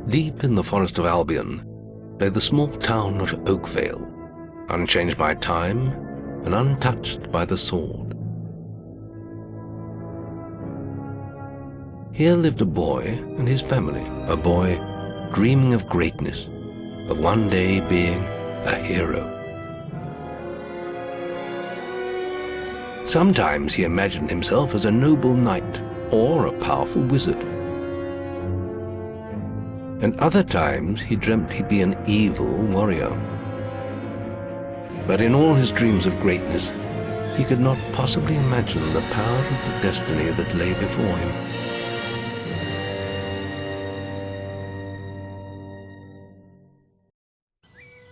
Deep in the forest of Albion lay the small town of Oakvale, unchanged by time and untouched by the sword. Here lived a boy and his family, a boy dreaming of greatness, of one day being a hero. Sometimes he imagined himself as a noble knight or a powerful wizard. And other times he dreamt he'd be an evil warrior. But in all his dreams of greatness, he could not possibly imagine the power of the destiny that lay before him.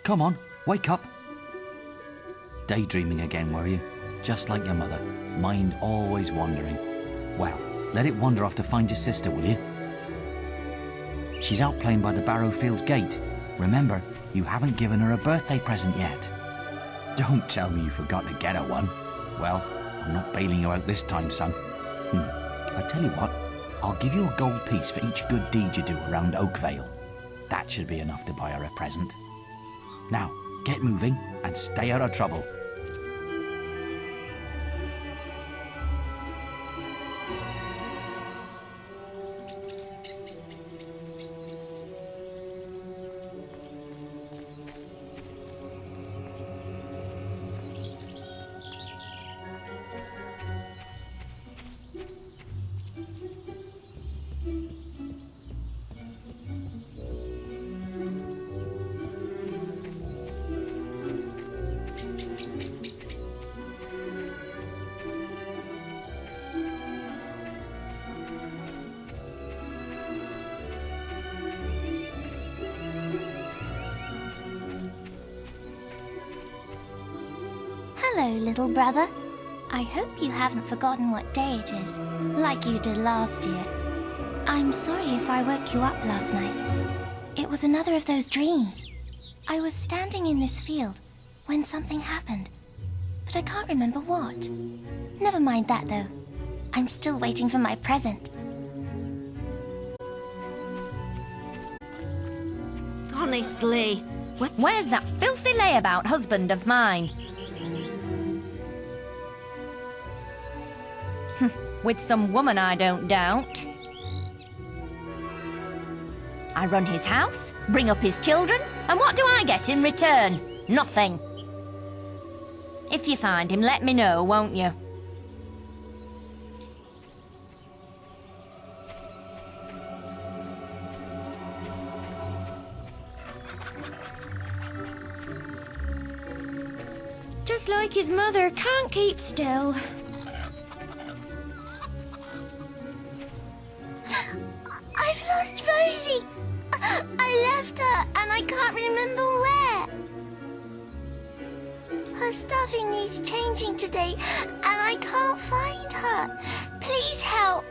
Come on, wake up. Daydreaming again, were you? Just like your mother, mind always wandering. Well, let it wander off to find your sister, will you? She's out playing by the Barrowfields gate. Remember, you haven't given her a birthday present yet. Don't tell me you forgot to get her one. Well, I'm not bailing you out this time, son. I tell you what, I'll give you a gold piece for each good deed you do around Oakvale. That should be enough to buy her a present. Now, get moving and stay out of trouble. Hello, little brother. I hope you haven't forgotten what day it is, like you did last year. I'm sorry if I woke you up last night. It was another of those dreams. I was standing in this field when something happened, but I can't remember what. Never mind that, though. I'm still waiting for my present. Honestly, where's that filthy layabout husband of mine? With some woman, I don't doubt. I run his house, bring up his children, and what do I get in return? Nothing. If you find him, let me know, won't you? Just like his mother, can't keep still. I've lost Rosie! I left her and I can't remember where. Her stuffing needs changing today and I can't find her. Please help.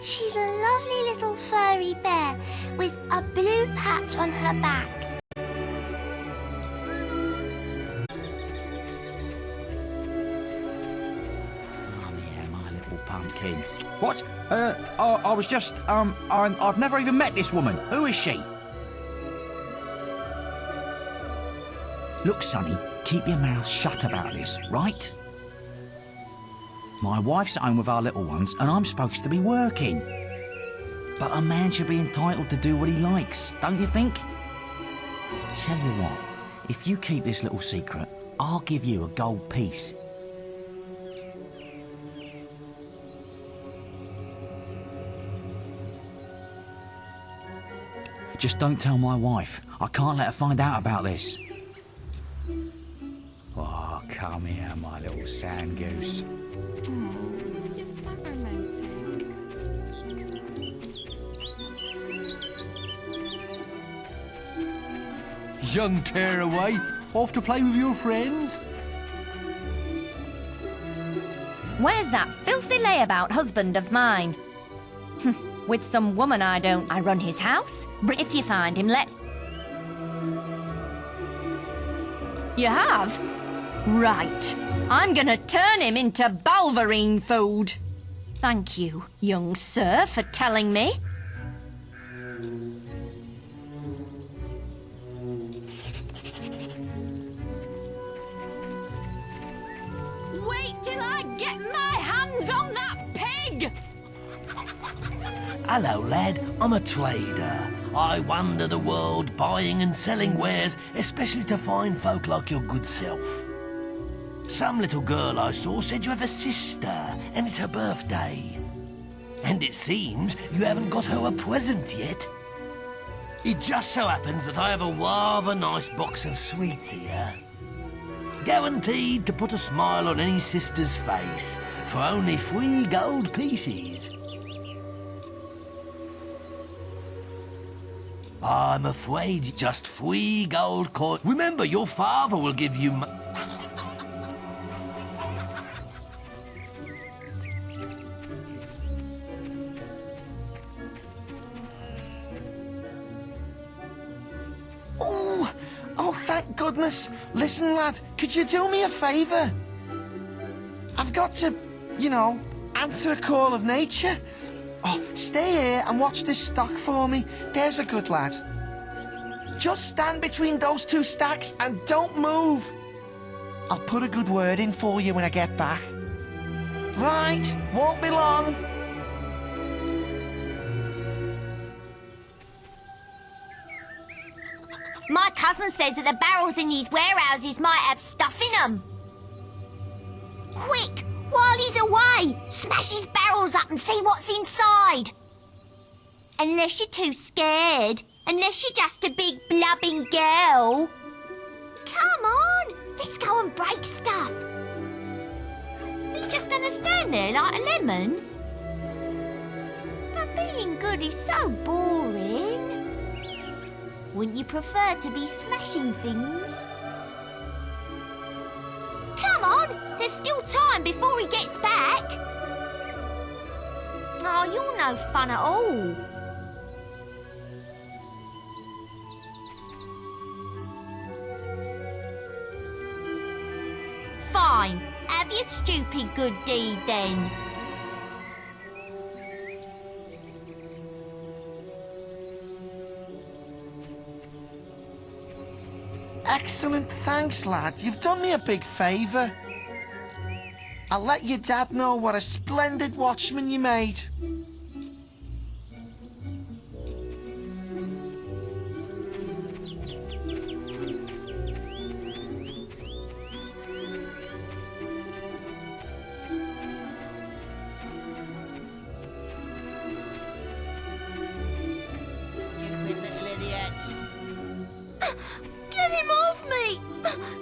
She's a lovely little furry bear with a blue patch on her back. Pumpkin. What? I was just, I've never even met this woman. Who is she? Look, Sonny, keep your mouth shut about this, right? My wife's at home with our little ones, and I'm supposed to be working. But a man should be entitled to do what he likes, don't you think? Tell you what, if you keep this little secret, I'll give you a gold piece. Just don't tell my wife. I can't let her find out about this. Oh, come here, my little sand goose. Oh, you're so romantic. Young tearaway, off to play with your friends? Where's that filthy layabout husband of mine? With some woman, I run his house. If you find him, let... You have? Right. I'm gonna turn him into balverine food. Thank you, young sir, for telling me. pig! Hello, lad. I'm a trader. I wander the world buying and selling wares, especially to fine folk like your good self. Some little girl I saw said you have a sister, and it's her birthday. And it seems you haven't got her a present yet. It just so happens that I have a rather nice box of sweets here. Guaranteed to put a smile on any sister's face for only 3 gold pieces. I'm afraid just 3 gold coins. Remember, your father will give you Oh, thank goodness. Listen, lad, could you do me a favour? I've got to, answer a call of nature. Oh, stay here and watch this stock for me. There's a good lad. Just stand between those 2 stacks and don't move. I'll put a good word in for you when I get back. Right, won't be long. My cousin says that the barrels in these warehouses might have stuff in them. Quick, while he's away, smash his barrels up and see what's inside. Unless you're too scared. Unless you're just a big blubbing girl. Come on, let's go and break stuff. Are you just going to stand there like a lemon? But being good is so boring. Wouldn't you prefer to be smashing things? Come on, there's still time before he gets back. Oh, you're no fun at all. Fine, have your stupid good deed then. Excellent, thanks, lad. You've done me a big favour. I'll let your dad know what a splendid watchman you made. Stupid little idiots. Get him off me!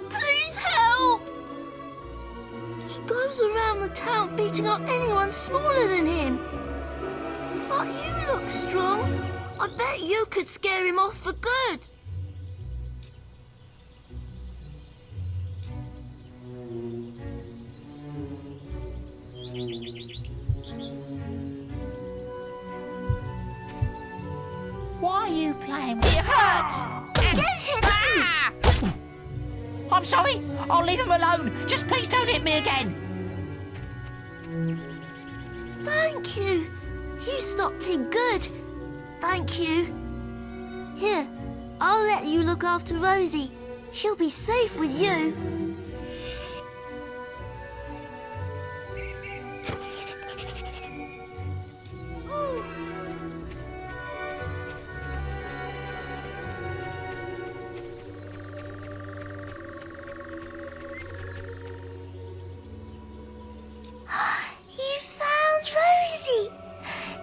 Please help! He goes around the town beating up anyone smaller than him. But you look strong. I bet you could scare him off for good. Why are you playing with it? Hurts! Get him! I'm sorry. I'll leave him alone. Just please don't hit me again. Thank you. You stopped him good. Thank you. Here, I'll let you look after Rosie. She'll be safe with you.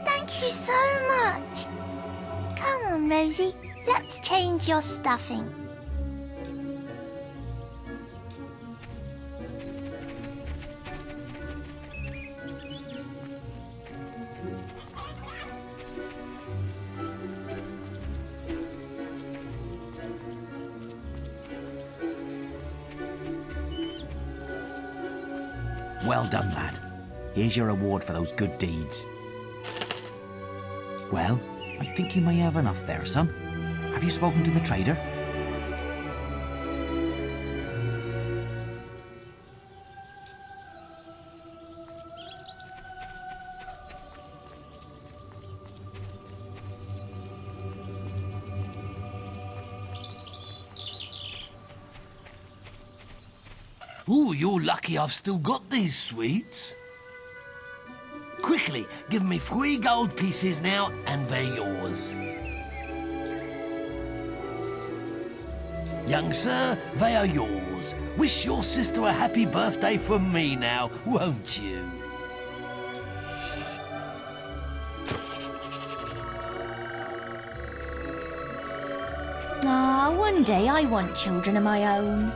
Thank you so much. Come on, Rosie. Let's change your stuffing. Well done, lad. Here's your reward for those good deeds. Well, I think you may have enough there, son. Have you spoken to the trader? Ooh, you're lucky I've still got these sweets. Quickly, give me 3 gold pieces now, and they're yours. Young sir, they are yours. Wish your sister a happy birthday from me now, won't you? Ah, one day I want children of my own.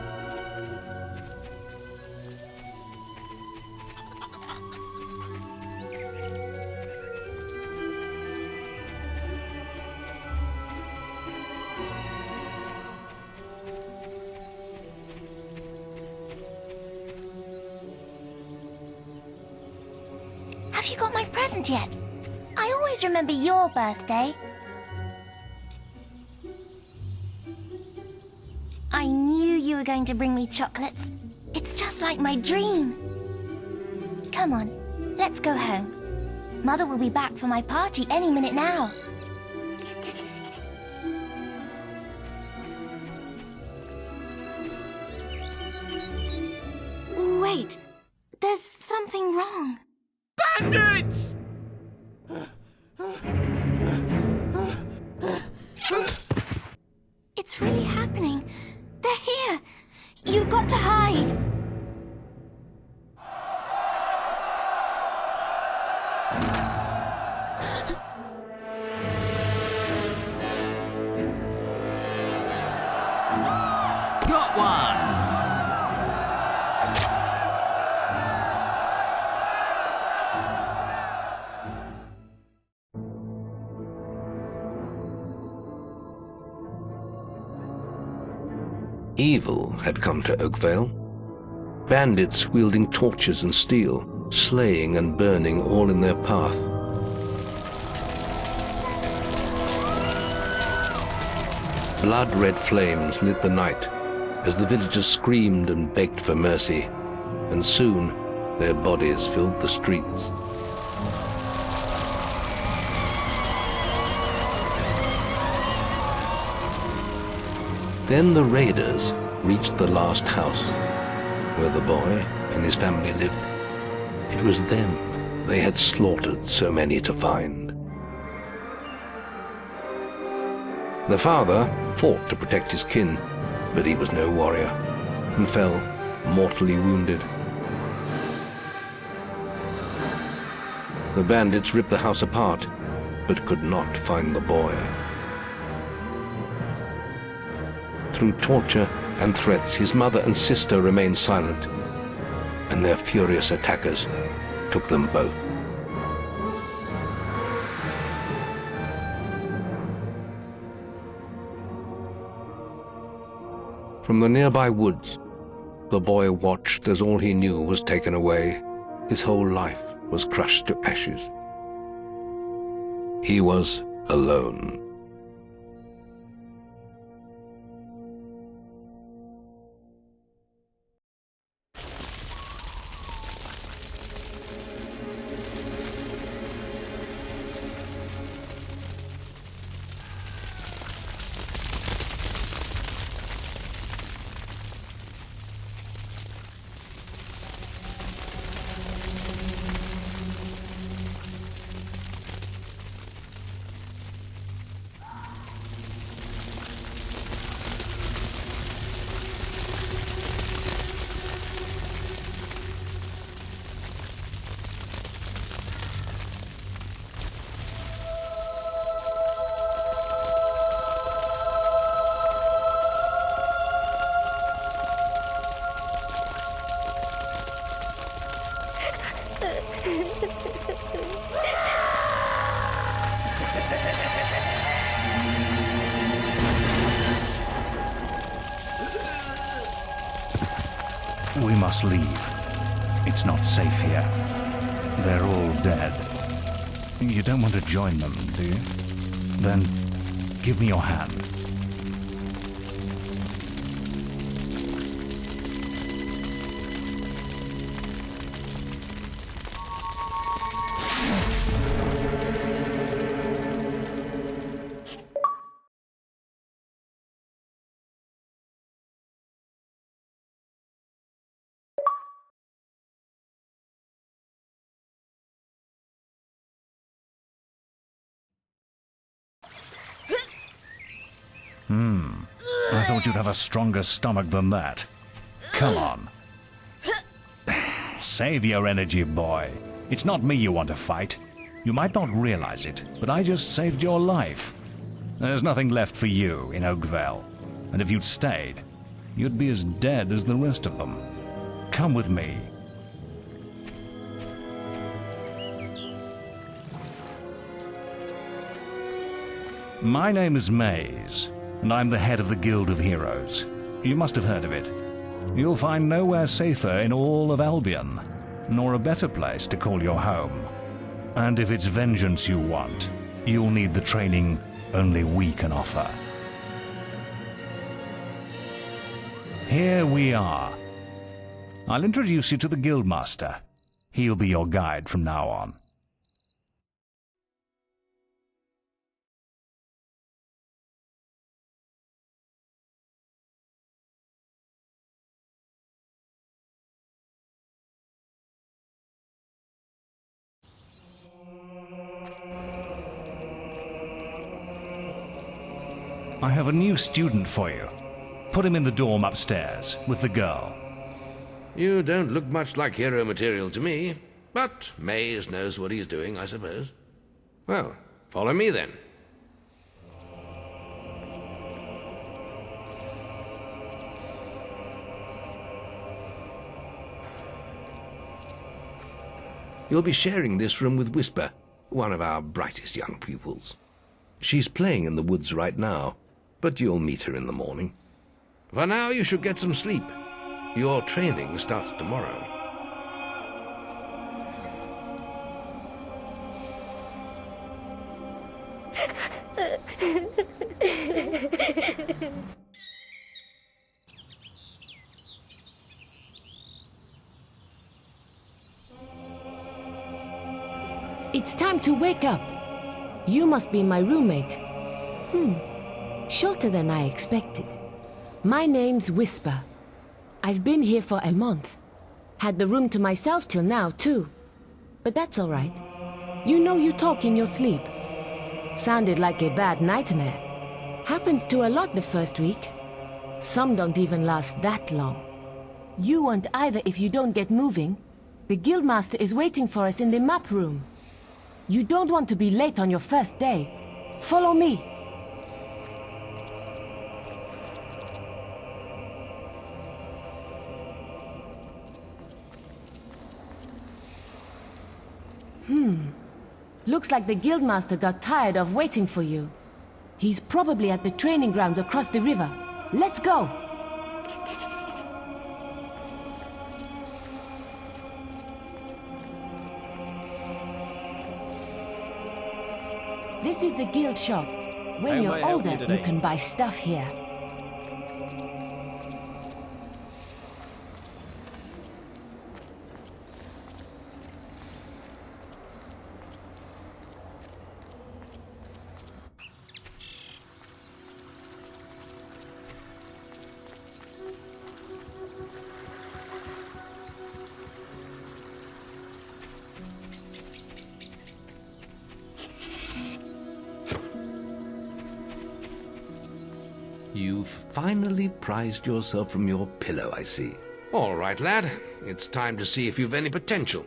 Have you got my present yet? I always remember your birthday. I knew you were going to bring me chocolates. It's just like my dream. Come on, let's go home. Mother will be back for my party any minute now. Wait, there's something wrong. Bandits! It's really happening. They're here. You've got to hide. Got one! Evil had come to Oakvale. Bandits wielding torches and steel, slaying and burning all in their path. Blood-red flames lit the night as the villagers screamed and begged for mercy, and soon their bodies filled the streets. Then the raiders reached the last house, where the boy and his family lived. It was them they had slaughtered so many to find. The father fought to protect his kin, but he was no warrior, and fell mortally wounded. The bandits ripped the house apart, but could not find the boy. Through torture and threats, his mother and sister remained silent, and their furious attackers took them both. From the nearby woods, the boy watched as all he knew was taken away. His whole life was crushed to ashes. He was alone. We must leave. It's not safe here. They're all dead. You don't want to join them, do you? Then give me your hand. I thought you'd have a stronger stomach than that. Come on. Save your energy, boy. It's not me you want to fight. You might not realize it, but I just saved your life. There's nothing left for you in Oakvale. And if you'd stayed, you'd be as dead as the rest of them. Come with me. My name is Maze, and I'm the head of the Guild of Heroes. You must have heard of it. You'll find nowhere safer in all of Albion, nor a better place to call your home. And if it's vengeance you want, you'll need the training only we can offer. Here we are. I'll introduce you to the Guildmaster. He'll be your guide from now on. I have a new student for you. Put him in the dorm upstairs with the girl. You don't look much like hero material to me, but Maze knows what he's doing, I suppose. Well, follow me then. You'll be sharing this room with Whisper, one of our brightest young pupils. She's playing in the woods right now, but you'll meet her in the morning. For now, you should get some sleep. Your training starts tomorrow. It's time to wake up. You must be my roommate. Shorter than I expected. My name's Whisper. I've been here for a month. Had the room to myself till now, too. But that's all right. You know you talk in your sleep. Sounded like a bad nightmare. Happens to a lot the first week. Some don't even last that long. You won't either if you don't get moving. The Guildmaster is waiting for us in the map room. You don't want to be late on your first day. Follow me. Looks like the Guildmaster got tired of waiting for you. He's probably at the training grounds across the river. Let's go! This is the guild shop. When you're older, you can buy stuff here. You've finally prized yourself from your pillow, I see. All right, lad. It's time to see if you've any potential.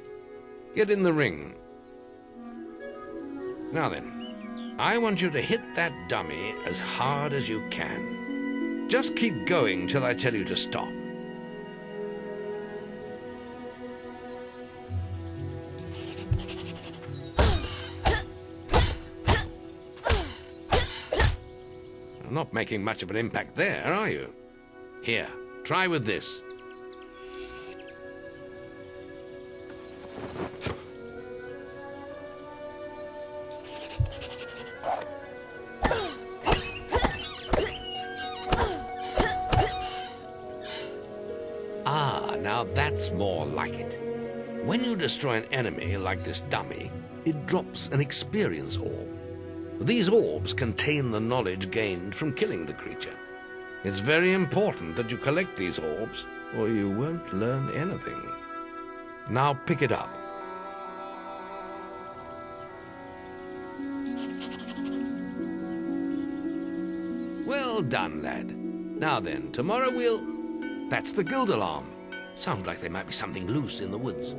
Get in the ring. Now then, I want you to hit that dummy as hard as you can. Just keep going till I tell you to stop. Not making much of an impact there, are you? Here, try with this. Ah, now that's more like it. When you destroy an enemy like this dummy, it drops an experience orb. These orbs contain the knowledge gained from killing the creature. It's very important that you collect these orbs, or you won't learn anything. Now pick it up. Well Well done, lad. Now then, tomorrow we'll... That's the guild alarm. Sounds like there might be something loose in the woods.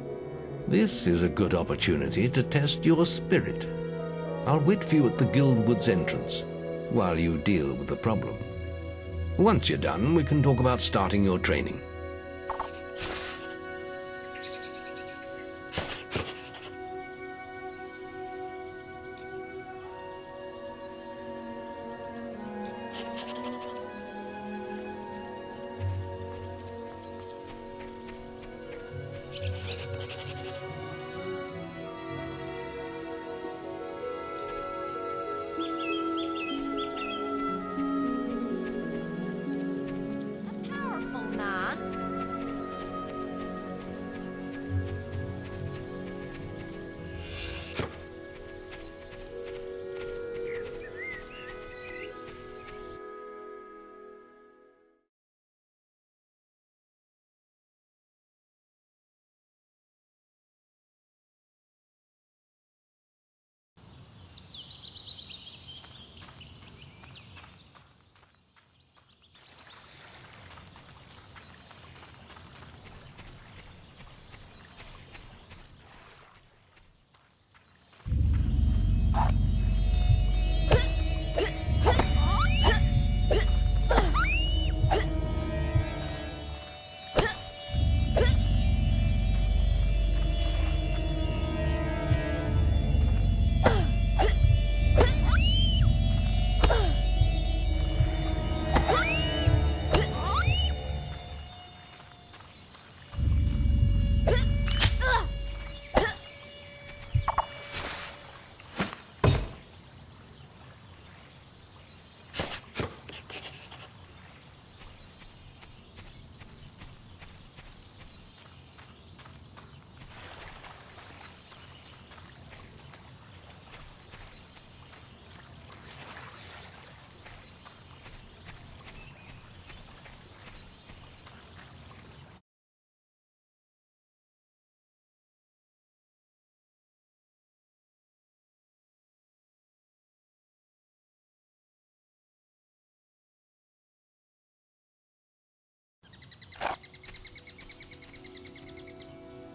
This is a good opportunity to test your spirit. I'll wait for you at the guild woods entrance while you deal with the problem. Once you're done, we can talk about starting your training.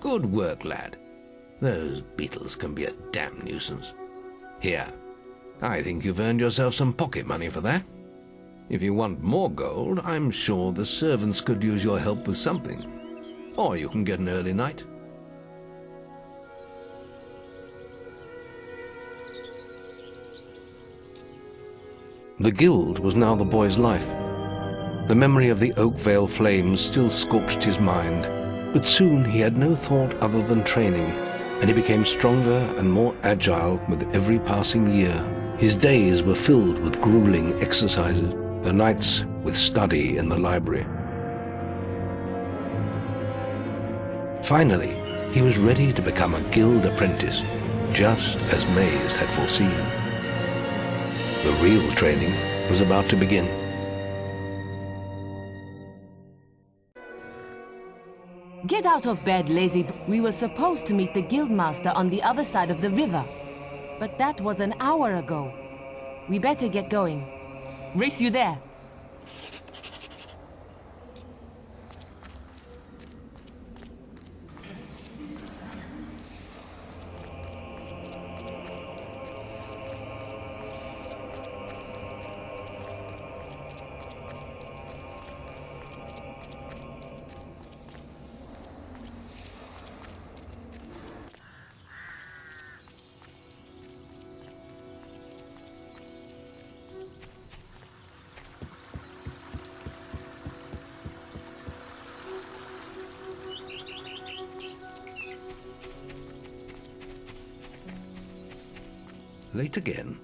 Good work, lad. Those beetles can be a damn nuisance. Here, I think you've earned yourself some pocket money for that. If you want more gold, I'm sure the servants could use your help with something. Or you can get an early night. The guild was now the boy's life. The memory of the Oakvale flames still scorched his mind, but soon he had no thought other than training, and he became stronger and more agile with every passing year. His days were filled with grueling exercises, the nights with study in the library. Finally, he was ready to become a guild apprentice, just as Maze had foreseen. The real training was about to begin. Get out of bed, lazy. We were supposed to meet the guildmaster on the other side of the river. But that was an hour ago. We better get going. Race you there. Late again?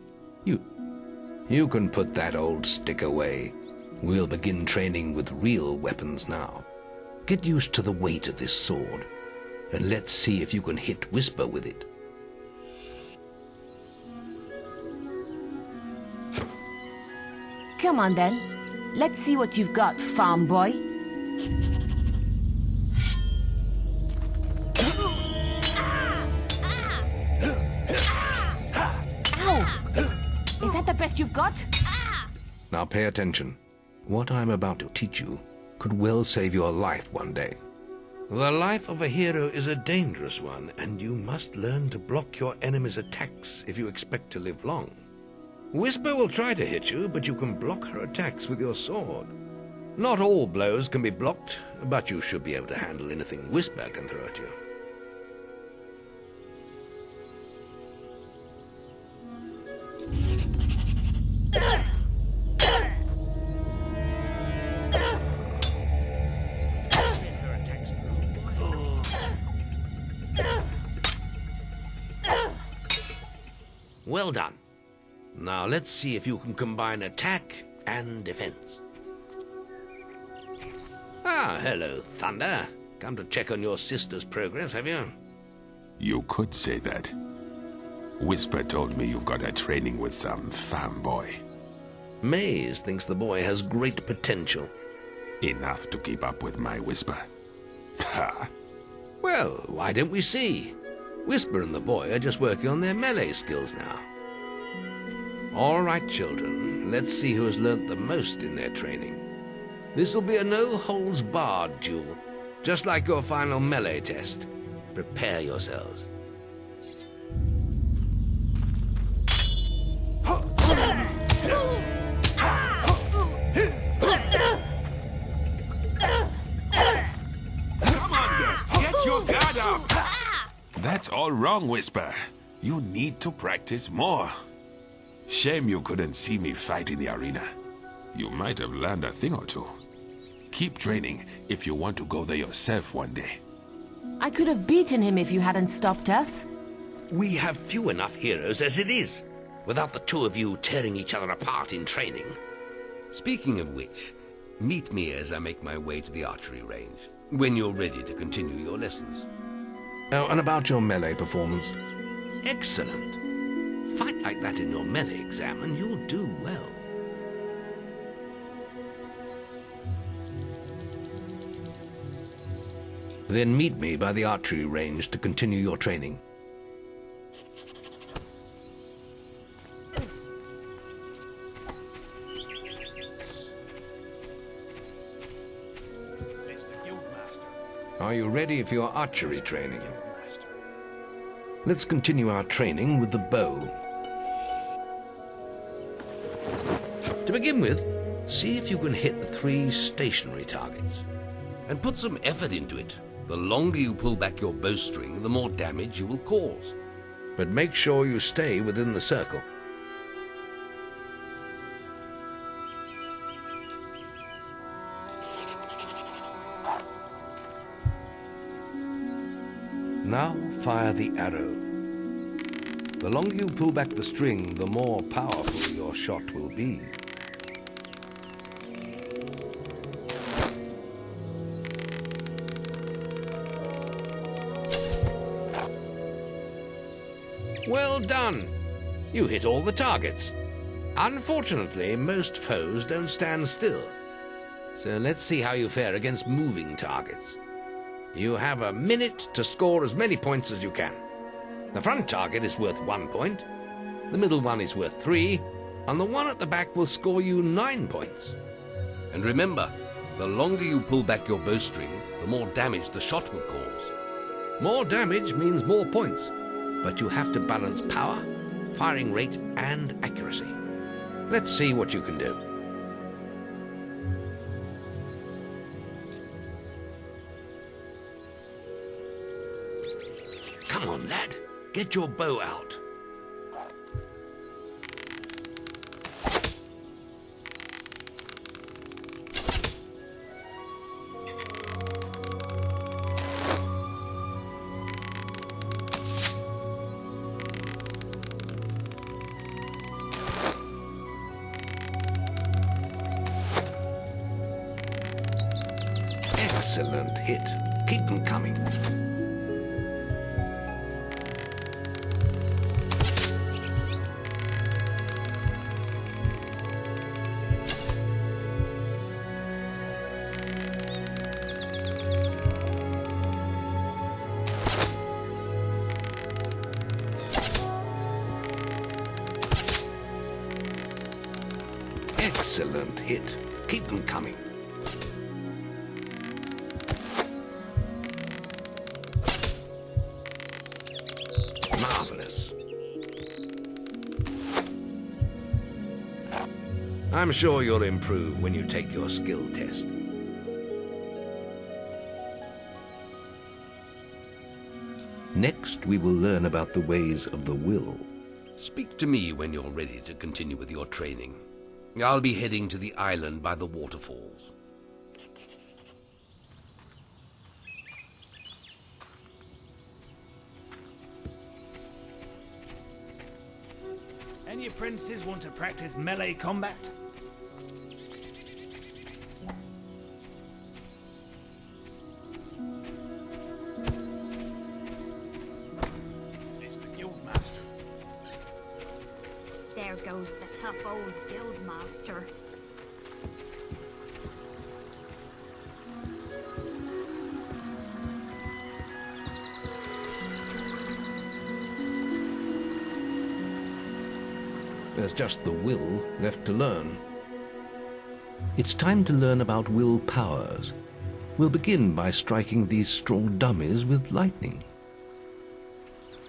You can put that old stick away. We'll begin training with real weapons now. Get used to the weight of this sword, and let's see if you can hit Whisper with it. Come on then. Let's see what you've got, farm boy. Ow! Is that the best you've got? Now pay attention. What I'm about to teach you could well save your life one day. The life of a hero is a dangerous one, and you must learn to block your enemy's attacks if you expect to live long. Whisper will try to hit you, but you can block her attacks with your sword. Not all blows can be blocked, but you should be able to handle anything Whisper can throw at you. Well done. Now let's see if you can combine attack and defense. Ah, hello, Thunder. Come to check on your sister's progress, have you? You could say that. Whisper told me you've got a training with some fanboy. Maze thinks the boy has great potential. Enough to keep up with my Whisper. Ha! Well, why don't we see? Whisper and the boy are just working on their melee skills now. All right, children, let's see who has learnt the most in their training. This will be a no-holds-barred duel, just like your final melee test. Prepare yourselves. Come on, girl. Get your guard up. That's all wrong, Whisper. You need to practice more. Shame you couldn't see me fight in the arena. You might have learned a thing or two. Keep training if you want to go there yourself one day. I could have beaten him if you hadn't stopped us. We have few enough heroes as it is, without the two of you tearing each other apart in training. Speaking of which, meet me as I make my way to the archery range, when you're ready to continue your lessons. Oh, and about your melee performance? Excellent. Fight like that in your melee exam and you'll do well. Then meet me by the archery range to continue your training. Are you ready for your archery training? Let's continue our training with the bow. To begin with, see if you can hit the 3 stationary targets. And put some effort into it. The longer you pull back your bowstring, the more damage you will cause. But make sure you stay within the circle. Now fire the arrow. The longer you pull back the string, the more powerful your shot will be. Well done! You hit all the targets. Unfortunately, most foes don't stand still. So let's see how you fare against moving targets. You have a minute to score as many points as you can. The front target is worth 1 point, the middle one is worth 3, and the one at the back will score you 9 points. And remember, the longer you pull back your bowstring, the more damage the shot will cause. More damage means more points, but you have to balance power, firing rate, and accuracy. Let's see what you can do. Come on, lad. Get your bow out. Excellent hit. Keep them coming. Excellent hit. Keep them coming. Marvelous. I'm sure you'll improve when you take your skill test. Next, we will learn about the ways of the will. Speak to me when you're ready to continue with your training. I'll be heading to the island by the waterfalls. Any apprentices want to practice melee combat? It's the guildmaster. There goes the tough old guildmaster. There's just the will left to learn. It's time to learn about will powers. We'll begin by striking these straw dummies with lightning.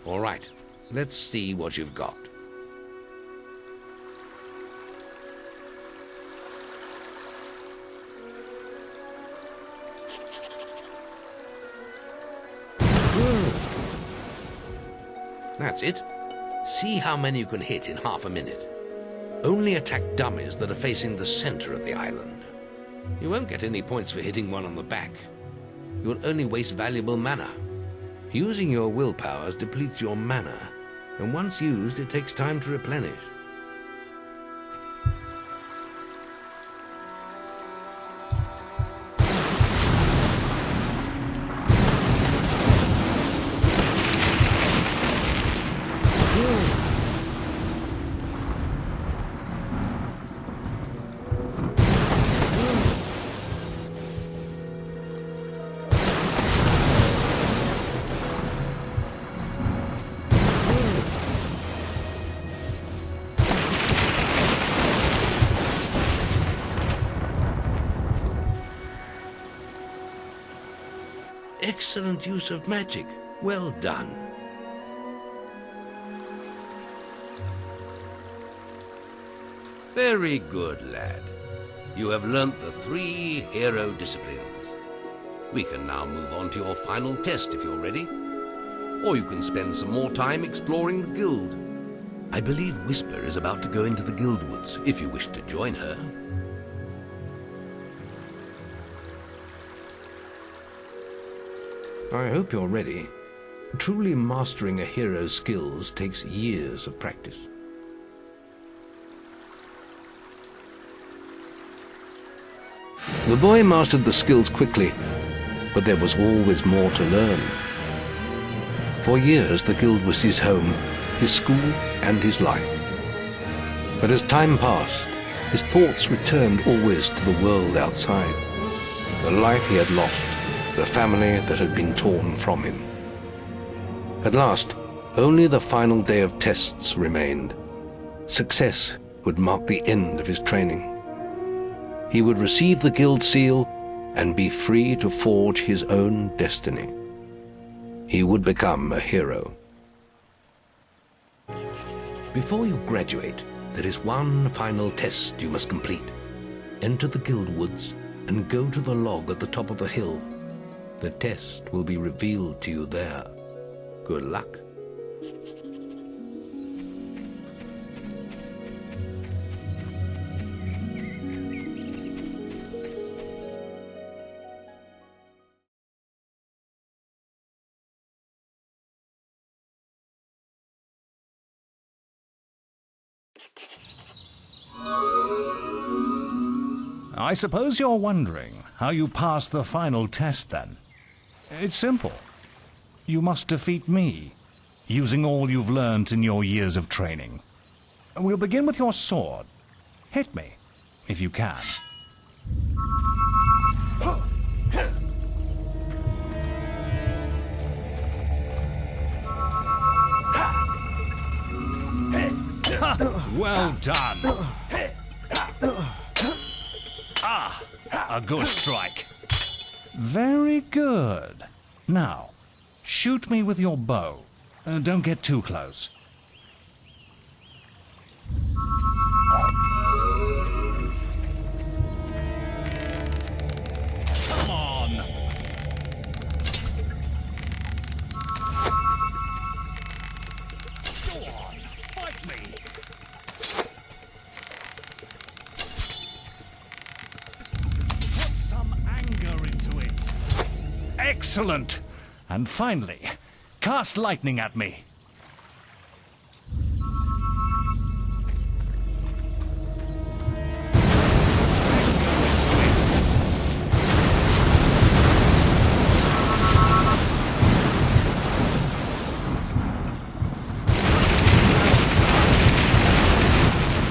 All right, let's see what you've got. That's it. See how many you can hit in half a minute. Only attack dummies that are facing the center of the island. You won't get any points for hitting one on the back. You'll only waste valuable mana. Using your will powers depletes your mana, and once used, it takes time to replenish. Excellent use of magic. Well done. Very good, lad. You have learnt the 3 hero disciplines. We can now move on to your final test if you're ready. Or you can spend some more time exploring the guild. I believe Whisper is about to go into the guild woods, if you wish to join her. I hope you're ready. Truly mastering a hero's skills takes years of practice. The boy mastered the skills quickly, but there was always more to learn. For years, the guild was his home, his school, and his life. But as time passed, his thoughts returned always to the world outside, the life he had lost, the family that had been torn from him. At last, only the final day of tests remained. Success would mark the end of his training. He would receive the guild seal and be free to forge his own destiny. He would become a hero. Before you graduate, there is one final test you must complete. Enter the guild woods and go to the log at the top of the hill. The test will be revealed to you there. Good luck. I suppose you're wondering how you pass the final test, then. It's simple. You must defeat me, using all you've learned in your years of training. We'll begin with your sword. Hit me, if you can. Well done. A good strike. Very good. Now, shoot me with your bow. Don't get too close. Come on! Go on, fight me! Put some anger into it. Excellent! And finally, cast lightning at me.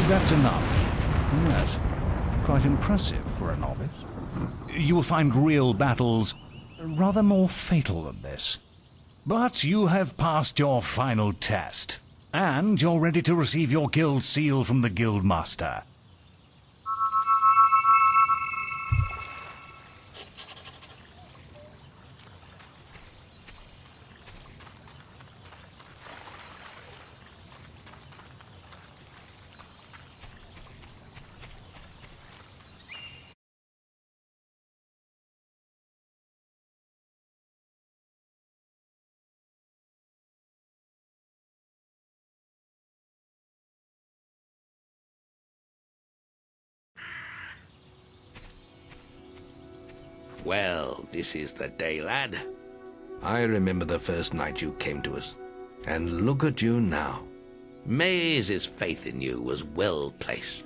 That's enough. Yes, quite impressive for a novice. You will find real battles rather more fatal than this. But you have passed your final test, and you're ready to receive your guild seal from the guild master. Well, this is the day, lad. I remember the first night you came to us. And look at you now. Maze's faith in you was well placed.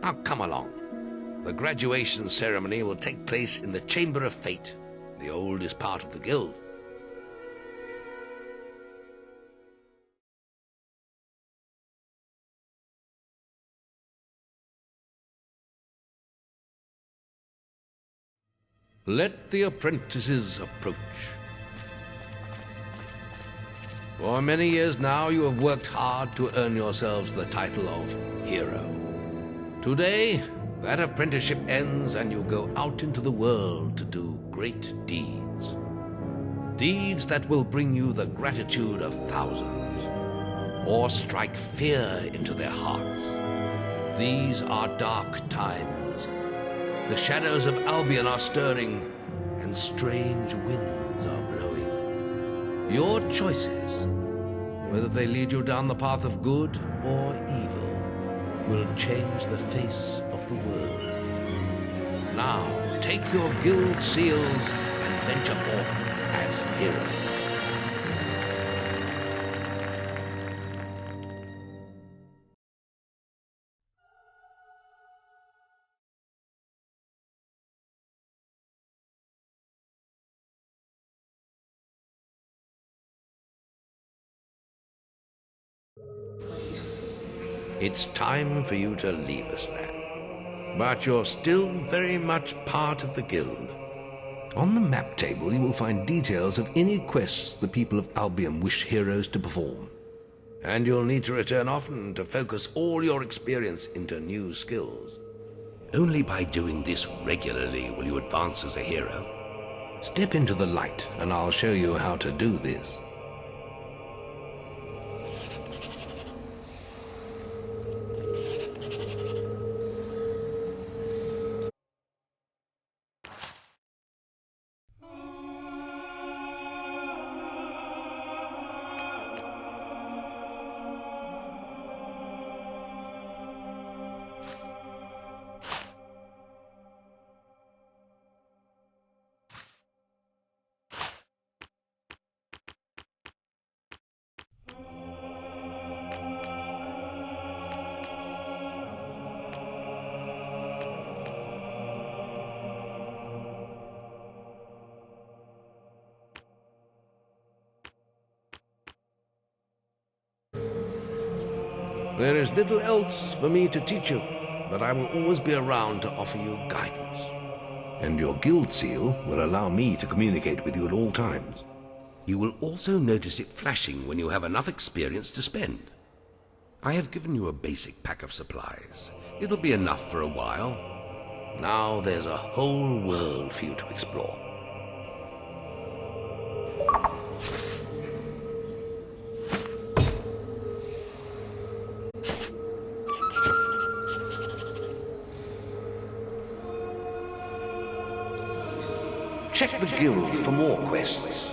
Now come along. The graduation ceremony will take place in the Chamber of Fate, the oldest part of the guild. Let the apprentices approach. For many years now you have worked hard to earn yourselves the title of hero. Today, that apprenticeship ends and you go out into the world to do great deeds. Deeds that will bring you the gratitude of thousands, or strike fear into their hearts. These are dark times. The shadows of Albion are stirring, and strange winds are blowing. Your choices, whether they lead you down the path of good or evil, will change the face of the world. Now, take your guild seals and venture forth as heroes. It's time for you to leave us, lad. But you're still very much part of the guild. On the map table you will find details of any quests the people of Albion wish heroes to perform. And you'll need to return often to focus all your experience into new skills. Only by doing this regularly will you advance as a hero. Step into the light and I'll show you how to do this. There is little else for me to teach you, but I will always be around to offer you guidance. And your guild seal will allow me to communicate with you at all times. You will also notice it flashing when you have enough experience to spend. I have given you a basic pack of supplies. It'll be enough for a while. Now there's a whole world for you to explore. Check the guild for more quests.